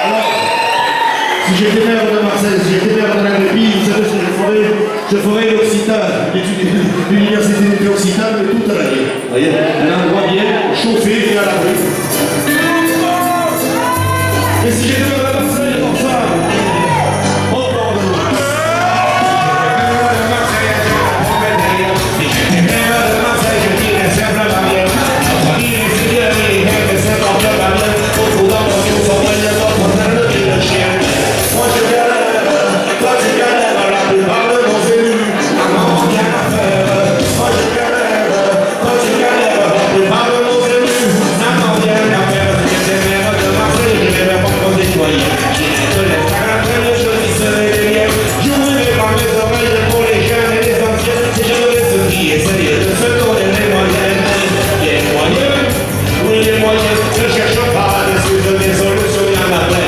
Alors, si j'étais maire de Marseille, si j'étais maire de la Grépie, vous savez ce que je ferais l'Occitane, l'université Occitane, mais toute l'année. Vous voyez, un endroit bien, chauffé et à l'abri. Et si j'étais maire de Marseille, pour ça, au bord de l'eau. Si j'étais maire de Marseille, je dirais simplement bien. Moi je galère, toi tu galères, la plupart de nos élus n'en ont rien à faire. Moi je galère, toi tu galères, la plupart de nos élus n'en ont rien à faire. Si j'étais maire de Marseille, je n'irais pas comme citoyen. J'irais de l'Est à la traîne, je lisserais des liens. J'ouvrirais par mes oreilles pour les jeunes et les anciens. Si je devais se fier, essayer de se donner les moyens. Les moyens, oui les moyens, ne cherche pas à suivre des solutions, il y en a plein.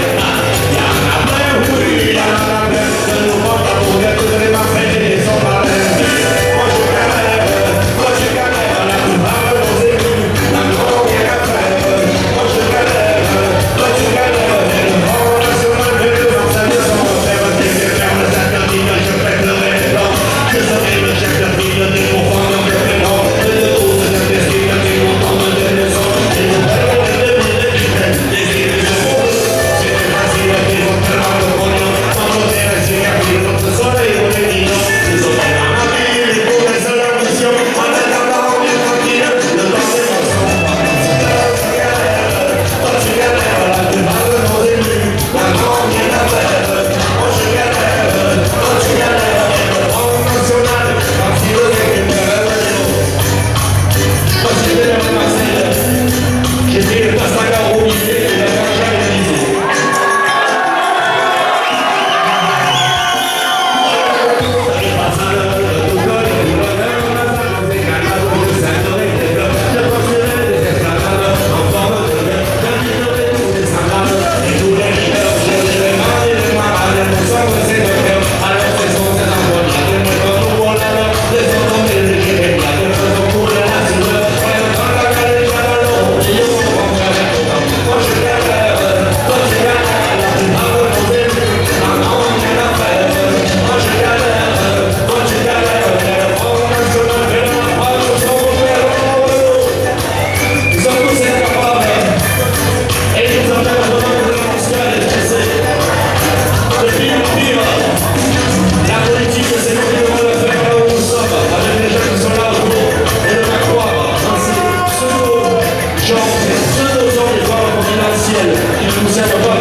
Ceux de nos hommes, les femmes confidentielles, ils nous servent pas